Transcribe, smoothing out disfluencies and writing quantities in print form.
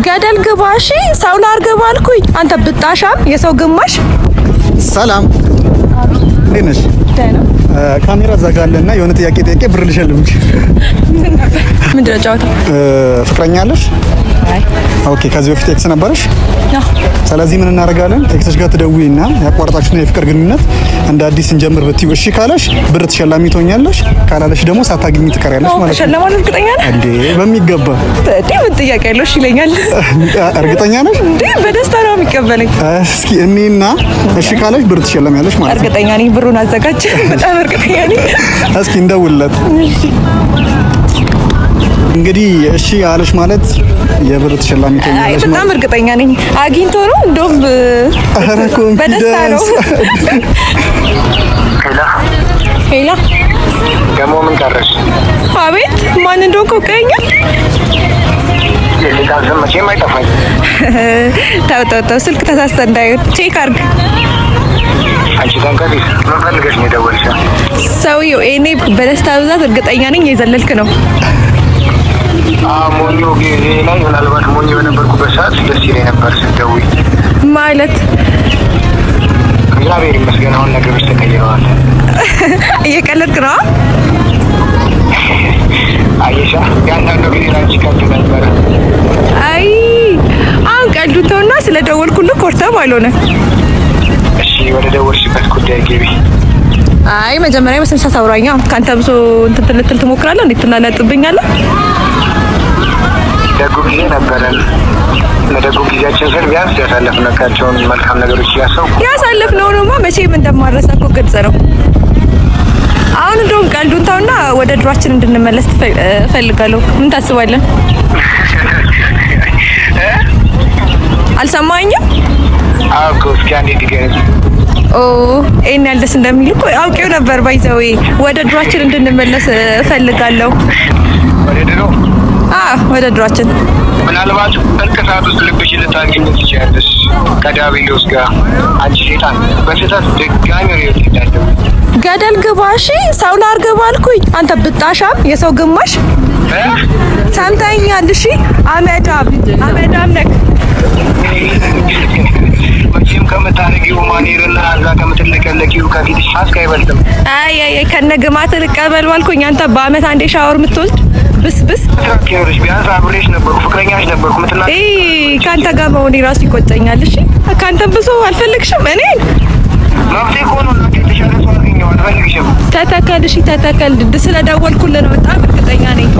ገደል ግባሽ ሰው ላርገብ አልኩኝ። አንተ ብጣሻም የሰው ግማሽ። ሰላም እንዴት ነሽ? ካሜራ ዘጋለና የሆነ ጥያቄ ጠይቄ ብር ልሸልምሽ። ምንድን ነው ጨዋታው? ፍቅረኛ አለሽ? አይ ኦኬ። ከዚህ በፊት ኤክስ ነበረሽ? አዎ። ስለዚህ ምን እናደርጋለን? ኤክስሽ ጋር ትደውይና ያቋረጣችሁና የፍቅር ግንኙነት እንደ አዲስ እንጀምር ብትይው እሺ ካለሽ ብር ተሸላሚ ትሆኛለሽ፣ ካላለሽ ደግሞ ሳታገኝ ትቀሪያለሽ ማለት ነው። ተሸላማለሁ። እርግጠኛ ነህ እንዴ? በሚገባ እንዴ። ምን ጥያቄ ያለው? እሺ ይለኛል። እርግጠኛ ነሽ? እንዴ በደስታ ነው የሚቀበለኝ። እስኪ እኔና እሺ ካለሽ ብር ትሸላሚያለሽ ማለት ነው። እርግጠኛ ነኝ። ብሩን አዘጋጅ። በጣም እርግጠኛ ነኝ። እስኪ እንደውልለት። እንግዲህ እሺ አለሽ ማለት የብር ተሸላሚ ትሆኛለሽ። በጣም እርግጠኛ ነኝ። አግኝቶ ነው እንደውም በደስታ ነው። ሄላ ደግሞ ምን ቀረሽ? አቤት ማን እንደሆንኩ ቀኛል። የሊታዝም መቼም አይጠፋኝ። ተው ስልክ ተሳስተ እንዳይሆን ቼክ አድርግ። አንቺ ተንቀሳቀሽ። ምን ፈልገሽ ነው የደወልሽው? ሰውዬው እኔ በደስታ ብዛት እርግጠኛ ነኝ የዘለልክ ነው። ሞኞ ጊዜ ላይ ምናልባት ሞኞ በነበርኩበት ሰዓት ደስ ይለኝ ነበር ስትደውይ። ማለት እግዚአብሔር ይመስገን አሁን ነገሮች ተቀይረዋል። እየቀለድክ ነው? አየሻ ያንዳንዱ ጊዜ ላንቺ ቀልድ ነበረ። አይ አሁን ቀልዱን ተውና ስለደወልኩልህ ኮርተም አልሆነ። እሺ ወደ ደወልሽበት ጉዳይ ግቢ። አይ መጀመሪያ በስንት ሰዓት አውራኛ። ካንተ ብሶ እንትን ልትል ትሞክራለህ? እንዴት ትናለጥብኛለህ? ደጉ ጊዜ ነበረን። ለደጉ ጊዜያችን ስል ቢያንስ ያሳለፍናቸውን መልካም ነገሮች ያሳለፍነውንማ መቼም እንደማረሳ እኮ ግልጽ ነው። አሁን እንደውም ቀልዱን ተውና ወደ ድሯችን እንድንመለስ እፈልጋለሁ። ምን ታስባለህ? አልሰማኝም? አውቆ እስኪ አንዴ ድገኝ። ይሄን ያህል ደስ እንደሚል እኮ አውቄው ነበር። ባይዘው ወደ ድሯችን እንድንመለስ እፈልጋለሁ። ወደ ድሮ? ወደ ድሯችን። ምናልባት እርቅ ሰዓት ውስጥ ልብሽን ልታገኝ ትችያለሽ ከዳቢሎስ ጋር። አንቺ ሴጣን በስህተት ድጋሚ ነው የወጣው። ገደል ግባሽ ሰው ላርገብ አልኩኝ። አንተ ብጣሻም የሰው ግማሽ። ሰምተኛል? እሺ አመዳም ነክ መቼም ከምታረጊው ማኔርና እዛ ከምትለቀለቂው ከፊትሽ ሀስክ አይበልጥም። አይ ከነግማት ልቀበል ባልኩኝ። አንተ በአመት አንዴ ሻወር የምትወስድ ብስብስ ትራኪዮርሽ ቢያንስ አብሬሽ ነበርኩ፣ ፍቅረኛሽ ነበርኩ ምትላ ካንተ ጋር መሆኔ ራሱ ይቆጨኛል። እሺ ካንተም ብሶ አልፈልግሽም። እኔ መፍትሄ ሆኖ እናንተ የተሻለ ሰው አገኘው አልፈልግሽም። ተተከል። እሺ ተተከል። ስለደወልኩልህ ነው በጣም እርግጠኛ ነኝ።